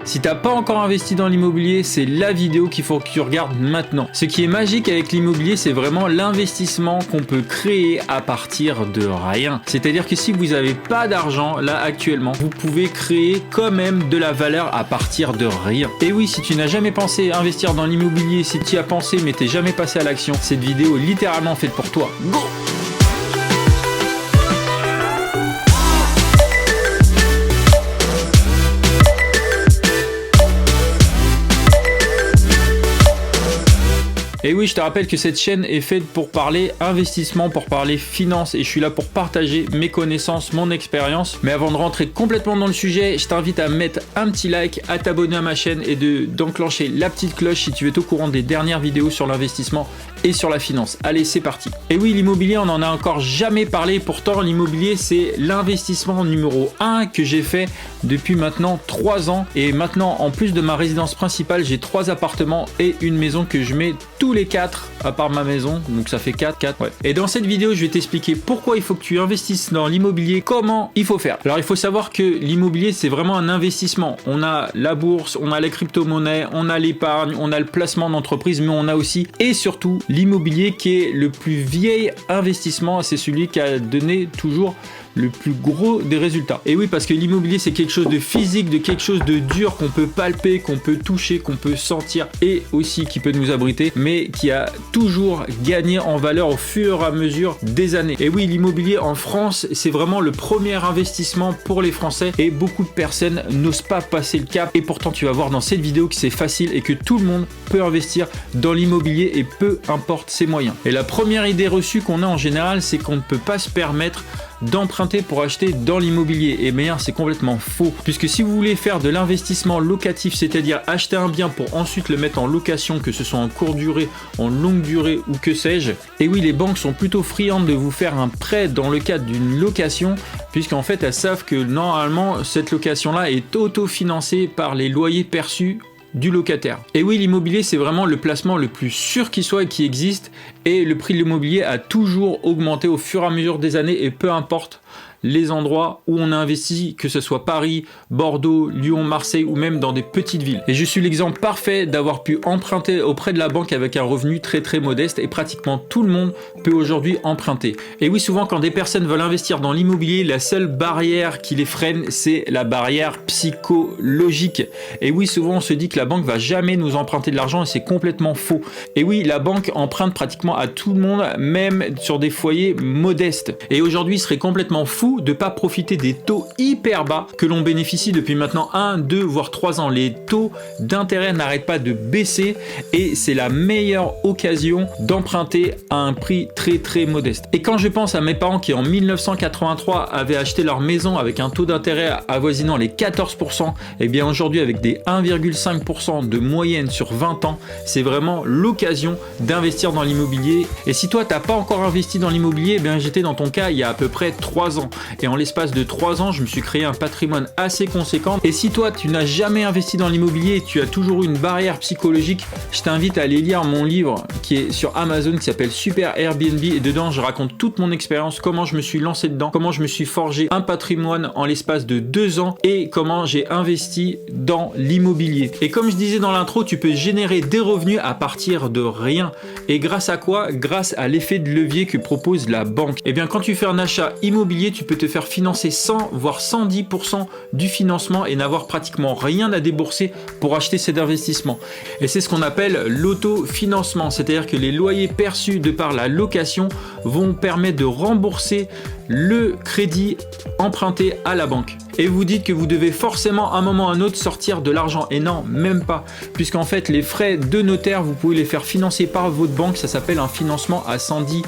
Si t'as pas encore investi dans l'immobilier, c'est la vidéo qu'il faut que tu regardes maintenant. Ce qui est magique avec l'immobilier, c'est vraiment l'investissement qu'on peut créer à partir de rien. C'est-à-dire que si vous n'avez pas d'argent là actuellement, vous pouvez créer quand même de la valeur à partir de rien. Et oui, si tu n'as jamais pensé à investir dans l'immobilier, si tu y as pensé mais t'es jamais passé à l'action, cette vidéo est littéralement faite pour toi. Go! Et oui, je te rappelle que cette chaîne est faite pour parler investissement, pour parler finance, et je suis là pour partager mes connaissances, mon expérience. Mais avant de rentrer complètement dans le sujet, je t'invite à mettre un petit like, à t'abonner à ma chaîne et d'enclencher la petite cloche si tu veux être au courant des dernières vidéos sur l'investissement et sur la finance. Allez, c'est parti. Et oui, l'immobilier, on n'en a encore jamais parlé. Pourtant, l'immobilier, c'est l'investissement numéro 1 que j'ai fait depuis maintenant 3 ans. Et maintenant, en plus de ma résidence principale, j'ai 3 appartements et une maison que je mets tous les 4 à part ma maison, donc ça fait 4. Ouais. Et dans cette vidéo, je vais t'expliquer pourquoi il faut que tu investisses dans l'immobilier, comment il faut faire. Alors il faut savoir que l'immobilier, c'est vraiment un investissement. On a la bourse, on a les crypto-monnaies, on a l'épargne, on a le placement d'entreprise, mais on a aussi et surtout l'immobilier qui est le plus vieil investissement. C'est celui qui a donné toujours le plus gros des résultats. Et oui, parce que l'immobilier, c'est quelque chose de physique, de quelque chose de dur qu'on peut palper, qu'on peut toucher, qu'on peut sentir et aussi qui peut nous abriter, mais qui a toujours gagné en valeur au fur et à mesure des années. Et oui, l'immobilier en France, c'est vraiment le premier investissement pour les Français et beaucoup de personnes n'osent pas passer le cap. Et pourtant, tu vas voir dans cette vidéo que c'est facile et que tout le monde peut investir dans l'immobilier et peu importe ses moyens. Et la première idée reçue qu'on a en général, c'est qu'on ne peut pas se permettre d'emprunter pour acheter dans l'immobilier. Et bien, c'est complètement faux. Puisque si vous voulez faire de l'investissement locatif, c'est-à-dire acheter un bien pour ensuite le mettre en location, que ce soit en courte durée, en longue durée ou que sais-je, et oui, les banques sont plutôt friandes de vous faire un prêt dans le cadre d'une location, puisqu'en fait, elles savent que normalement, cette location-là est autofinancée par les loyers perçus du locataire. Et oui, l'immobilier, c'est vraiment le placement le plus sûr qui soit et qui existe, et le prix de l'immobilier a toujours augmenté au fur et à mesure des années, et peu importe les endroits où on a investi, que ce soit Paris, Bordeaux, Lyon, Marseille ou même dans des petites villes. Et je suis l'exemple parfait d'avoir pu emprunter auprès de la banque avec un revenu très très modeste et pratiquement tout le monde peut aujourd'hui emprunter. Et oui, souvent quand des personnes veulent investir dans l'immobilier, la seule barrière qui les freine, c'est la barrière psychologique. Et oui, souvent on se dit que la banque va jamais nous emprunter de l'argent et c'est complètement faux. Et oui, la banque emprunte pratiquement à tout le monde, même sur des foyers modestes. Et aujourd'hui, il serait complètement fou de ne pas profiter des taux hyper bas que l'on bénéficie depuis maintenant 1, 2, voire 3 ans. Les taux d'intérêt n'arrêtent pas de baisser et c'est la meilleure occasion d'emprunter à un prix très très modeste. Et quand je pense à mes parents qui en 1983 avaient acheté leur maison avec un taux d'intérêt avoisinant les 14%, et bien aujourd'hui avec des 1,5% de moyenne sur 20 ans, c'est vraiment l'occasion d'investir dans l'immobilier. Et si toi t'as pas encore investi dans l'immobilier, bien j'étais dans ton cas il y a à peu près 3 ans. Et en l'espace de 3 ans, je me suis créé un patrimoine assez conséquent. Et si toi, tu n'as jamais investi dans l'immobilier et tu as toujours eu une barrière psychologique, je t'invite à aller lire mon livre qui est sur Amazon, qui s'appelle Super Airbnb. Et dedans, je raconte toute mon expérience, comment je me suis lancé dedans, comment je me suis forgé un patrimoine en l'espace de 2 ans et comment j'ai investi dans l'immobilier. Et comme je disais dans l'intro, tu peux générer des revenus à partir de rien. Et grâce à quoi? Grâce à l'effet de levier que propose la banque. Et bien, quand tu fais un achat immobilier, tu peux te faire financer 100 voire 110% du financement et n'avoir pratiquement rien à débourser pour acheter cet investissement. Et c'est ce qu'on appelle l'autofinancement, c'est-à-dire que les loyers perçus de par la location vont permettre de rembourser le crédit emprunté à la banque. Et vous dites que vous devez forcément à un moment ou à un autre sortir de l'argent. Et non, même pas. Puisqu'en fait, les frais de notaire, vous pouvez les faire financer par votre banque. Ça s'appelle un financement à 110%.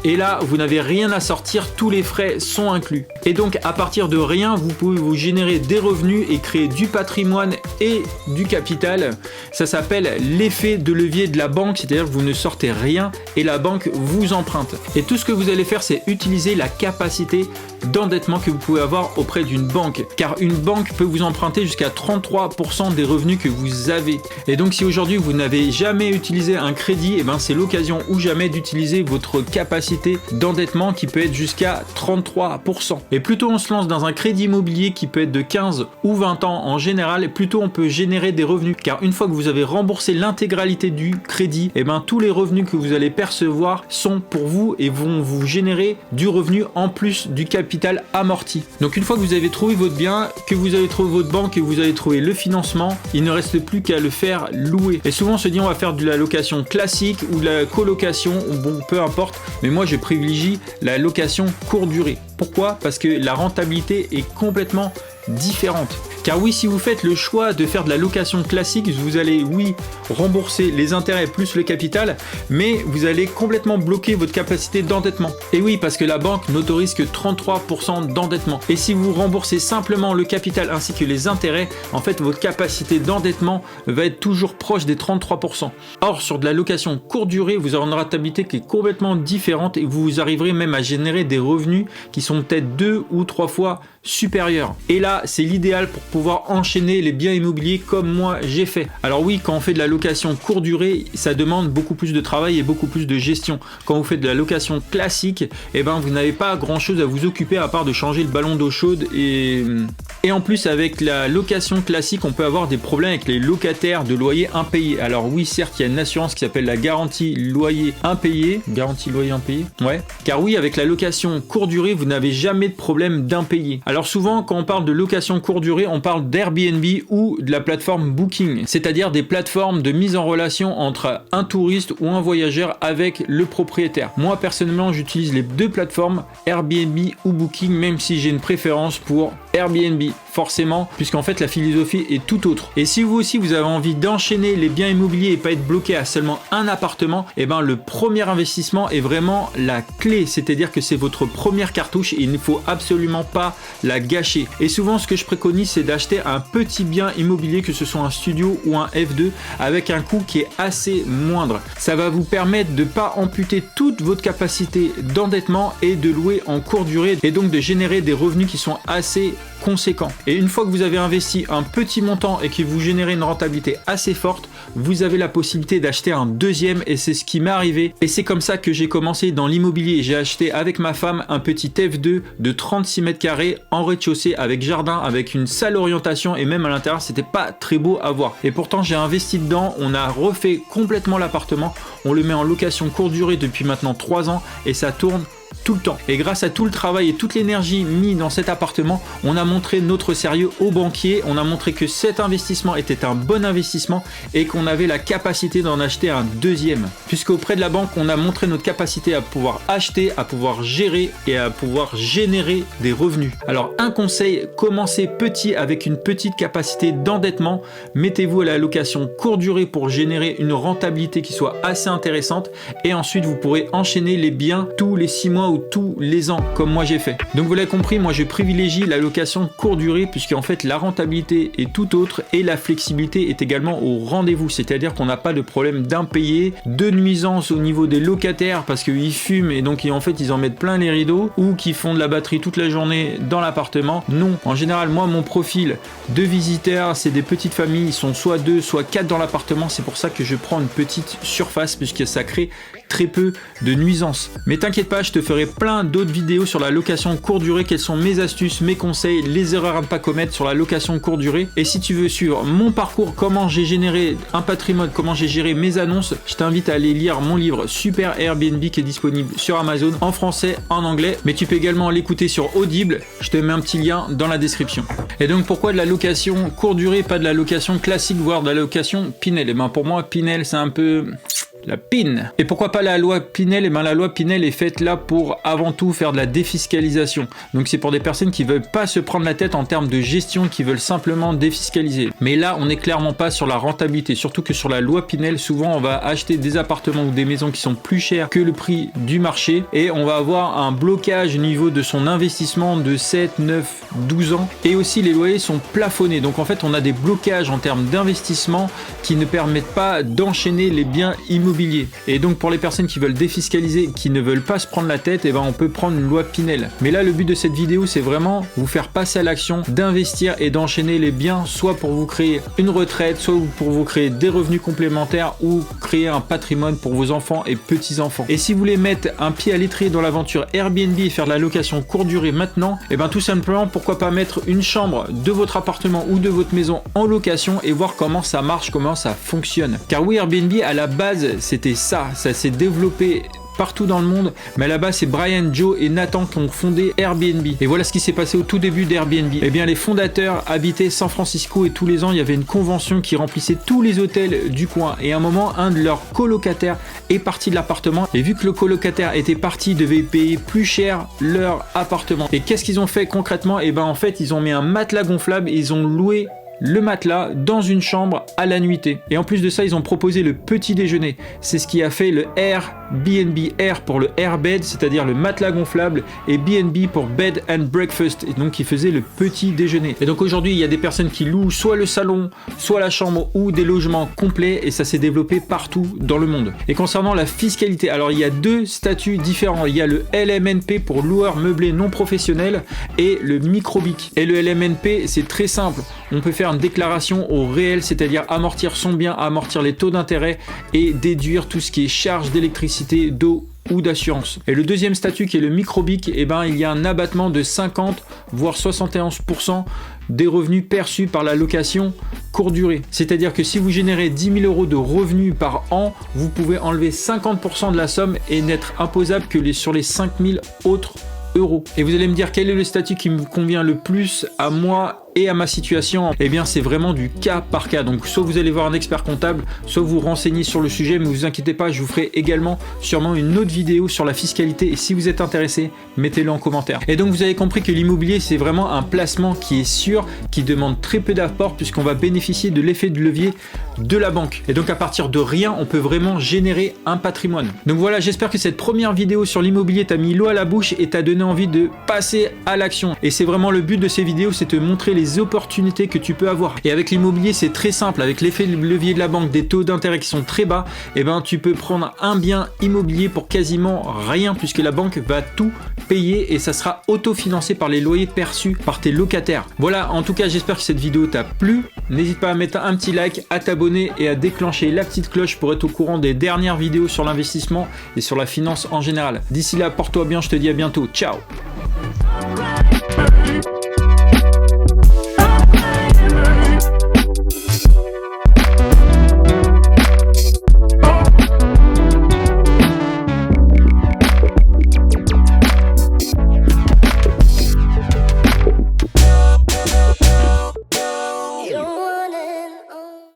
Et là, vous n'avez rien à sortir, tous les frais sont inclus. Et donc, à partir de rien, vous pouvez vous générer des revenus et créer du patrimoine et du capital. Ça s'appelle l'effet de levier de la banque, c'est-à-dire que vous ne sortez rien et la banque vous emprunte. Et tout ce que vous allez faire, c'est utiliser la capacité d'endettement que vous pouvez avoir auprès d'une banque. Car une banque peut vous emprunter jusqu'à 33% des revenus que vous avez. Et donc, si aujourd'hui, vous n'avez jamais utilisé un crédit, et ben, c'est l'occasion ou jamais d'utiliser votre votre capacité d'endettement qui peut être jusqu'à 33%. Et plus tôt on se lance dans un crédit immobilier qui peut être de 15 ou 20 ans en général, et plus tôt on peut générer des revenus, car une fois que vous avez remboursé l'intégralité du crédit, et ben tous les revenus que vous allez percevoir sont pour vous et vont vous générer du revenu en plus du capital amorti. Donc une fois que vous avez trouvé votre bien, que vous avez trouvé votre banque et que vous avez trouvé le financement, il ne reste plus qu'à le faire louer. Et souvent on se dit on va faire de la location classique ou de la colocation, bon peu importe, mais moi je privilégie la location courte durée. Pourquoi? Parce que la rentabilité est complètement différente. Car oui, si vous faites le choix de faire de la location classique, vous allez, oui, rembourser les intérêts plus le capital, mais vous allez complètement bloquer votre capacité d'endettement. Et oui, parce que la banque n'autorise que 33% d'endettement. Et si vous remboursez simplement le capital ainsi que les intérêts, en fait, votre capacité d'endettement va être toujours proche des 33%. Or, sur de la location courte durée, vous aurez une rentabilité qui est complètement différente et vous arriverez même à générer des revenus qui sont peut-être 2 ou 3 fois supérieurs. Et là, c'est l'idéal pour pouvoir enchaîner les biens immobiliers comme moi j'ai fait. Alors oui, quand on fait de la location courte durée, ça demande beaucoup plus de travail et beaucoup plus de gestion. Quand vous faites de la location classique, eh ben vous n'avez pas grand chose à vous occuper à part de changer le ballon d'eau chaude et en plus avec la location classique, on peut avoir des problèmes avec les locataires de loyer impayés. Alors oui, certes, il y a une assurance qui s'appelle la garantie loyer impayé. Garantie loyer impayé? Ouais. Car oui, avec la location courte durée, vous n'avez jamais de problème d'impayé. Alors souvent, quand on parle de location courte durée, on parle d'Airbnb ou de la plateforme Booking, c'est-à-dire des plateformes de mise en relation entre un touriste ou un voyageur avec le propriétaire. Moi, personnellement, j'utilise les deux plateformes, Airbnb ou Booking, même si j'ai une préférence pour Airbnb, forcément, puisqu'en fait, la philosophie est tout autre. Et si vous aussi, vous avez envie d'enchaîner les biens immobiliers et pas être bloqué à seulement un appartement, eh ben, le premier investissement est vraiment la clé, c'est-à-dire que c'est votre première cartouche et il ne faut absolument pas la gâcher. Et souvent, ce que je préconise, c'est d'acheter un petit bien immobilier, que ce soit un studio ou un F2, avec un coût qui est assez moindre. Ça va vous permettre de ne pas amputer toute votre capacité d'endettement et de louer en courte durée et donc de générer des revenus qui sont assez conséquents. Et une fois que vous avez investi un petit montant et que vous générez une rentabilité assez forte, vous avez la possibilité d'acheter un deuxième et c'est ce qui m'est arrivé. Et c'est comme ça que j'ai commencé dans l'immobilier. J'ai acheté avec ma femme un petit F2 de 36 mètres carrés en rez-de-chaussée avec jardin, avec une salle orientation et même à l'intérieur, c'était pas très beau à voir. Et pourtant, j'ai investi dedans, on a refait complètement l'appartement, on le met en location courte durée depuis maintenant 3 ans et ça tourne tout le temps. Et grâce à tout le travail et toute l'énergie mis dans cet appartement, on a montré notre sérieux aux banquiers, on a montré que cet investissement était un bon investissement et qu'on avait la capacité d'en acheter un deuxième. Puisqu'auprès de la banque, on a montré notre capacité à pouvoir acheter, à pouvoir gérer et à pouvoir générer des revenus. Alors un conseil, commencez petit avec une petite capacité d'endettement, mettez-vous à la location courte durée pour générer une rentabilité qui soit assez intéressante et ensuite vous pourrez enchaîner les biens tous les 6 mois ou tous les ans comme moi j'ai fait. Donc vous l'avez compris, moi je privilégie la location courte durée puisqu'en fait la rentabilité est tout autre et la flexibilité est également au rendez-vous, c'est-à-dire qu'on n'a pas de problème d'impayé, de nuisance au niveau des locataires parce qu'ils fument et donc en fait ils en mettent plein les rideaux ou qu'ils font de la batterie toute la journée dans l'appartement. Non, en général moi mon profil de visiteurs c'est des petites familles, ils sont soit 2 soit 4 dans l'appartement, c'est pour ça que je prends une petite surface puisque ça crée très peu de nuisances. Mais t'inquiète pas, je te ferai plein d'autres vidéos sur la location courte durée, quelles sont mes astuces, mes conseils, les erreurs à ne pas commettre sur la location courte durée. Et si tu veux suivre mon parcours, comment j'ai généré un patrimoine, comment j'ai géré mes annonces, je t'invite à aller lire mon livre Super Airbnb qui est disponible sur Amazon en français, en anglais, mais tu peux également l'écouter sur Audible, je te mets un petit lien dans la description. Et donc pourquoi de la location courte durée, pas de la location classique, voire de la location Pinel? Et ben pour moi Pinel c'est un peu la PIN. Et pourquoi pas la loi Pinel? Et bien la loi Pinel est faite là pour avant tout faire de la défiscalisation. Donc c'est pour des personnes qui veulent pas se prendre la tête en termes de gestion, qui veulent simplement défiscaliser. Mais là on n'est clairement pas sur la rentabilité, surtout que sur la loi Pinel, souvent on va acheter des appartements ou des maisons qui sont plus chers que le prix du marché et on va avoir un blocage au niveau de son investissement de 7, 9, 12 ans. Et aussi les loyers sont plafonnés. Donc en fait on a des blocages en termes d'investissement qui ne permettent pas d'enchaîner les biens immobiliers. l'immobilier. Et donc pour les personnes qui veulent défiscaliser, qui ne veulent pas se prendre la tête, et ben on peut prendre une loi Pinel. Mais là le but de cette vidéo c'est vraiment vous faire passer à l'action, d'investir et d'enchaîner les biens, soit pour vous créer une retraite, soit pour vous créer des revenus complémentaires ou créer un patrimoine pour vos enfants et petits-enfants. Et si vous voulez mettre un pied à l'étrier dans l'aventure Airbnb et faire de la location courte durée maintenant, et ben tout simplement pourquoi pas mettre une chambre de votre appartement ou de votre maison en location et voir comment ça marche, comment ça fonctionne. Car oui, Airbnb à la base c'était ça s'est développé partout dans le monde, mais à la base c'est Brian, Joe et Nathan qui ont fondé Airbnb. Et voilà ce qui s'est passé au tout début d'Airbnb. Eh bien les fondateurs habitaient San Francisco et tous les ans il y avait une convention qui remplissait tous les hôtels du coin. Et à un moment, un de leurs colocataires est parti de l'appartement et vu que le colocataire était parti, il devait payer plus cher leur appartement. Et qu'est-ce qu'ils ont fait concrètement? Eh ben en fait ils ont mis un matelas gonflable et ils ont loué le matelas dans une chambre à la nuitée. Et en plus de ça, ils ont proposé le petit déjeuner. C'est ce qui a fait le Airbnb. Air pour le airbed, c'est-à-dire le matelas gonflable, et BNB pour bed and breakfast. Et donc, ils faisaient le petit déjeuner. Et donc aujourd'hui, il y a des personnes qui louent soit le salon, soit la chambre ou des logements complets et ça s'est développé partout dans le monde. Et concernant la fiscalité, alors il y a deux statuts différents. Il y a le LMNP pour loueur meublé non professionnel et le microbic. Et le LMNP, c'est très simple. On peut faire une déclaration au réel, c'est-à-dire amortir son bien, amortir les taux d'intérêt et déduire tout ce qui est charges d'électricité, d'eau ou d'assurance. Et le deuxième statut qui est le microbic, eh ben, il y a un abattement de 50 voire 71% des revenus perçus par la location courte durée. C'est-à-dire que si vous générez 10 000 € de revenus par an, vous pouvez enlever 50% de la somme et n'être imposable que sur les 5 000 autres euros. Et vous allez me dire quel est le statut qui me convient le plus à moi et à ma situation. Eh bien c'est vraiment du cas par cas. Donc soit vous allez voir un expert comptable, soit vous renseignez sur le sujet, mais vous inquiétez pas, je vous ferai également sûrement une autre vidéo sur la fiscalité et si vous êtes intéressé, mettez-le en commentaire. Et donc vous avez compris que l'immobilier c'est vraiment un placement qui est sûr, qui demande très peu d'apport puisqu'on va bénéficier de l'effet de levier de la banque. Et donc à partir de rien, on peut vraiment générer un patrimoine. Donc voilà, j'espère que cette première vidéo sur l'immobilier t'a mis l'eau à la bouche et t'a donné envie de passer à l'action. Et c'est vraiment le but de ces vidéos, c'est de te montrer les opportunités que tu peux avoir. Et avec l'immobilier, c'est très simple. Avec l'effet de levier de la banque, des taux d'intérêt qui sont très bas, et ben tu peux prendre un bien immobilier pour quasiment rien puisque la banque va tout payer et ça sera autofinancé par les loyers perçus par tes locataires. Voilà, en tout cas, j'espère que cette vidéo t'a plu. N'hésite pas à mettre un petit like, à t'abonner et à déclencher la petite cloche pour être au courant des dernières vidéos sur l'investissement et sur la finance en général. D'ici là, porte-toi bien, je te dis à bientôt. Ciao!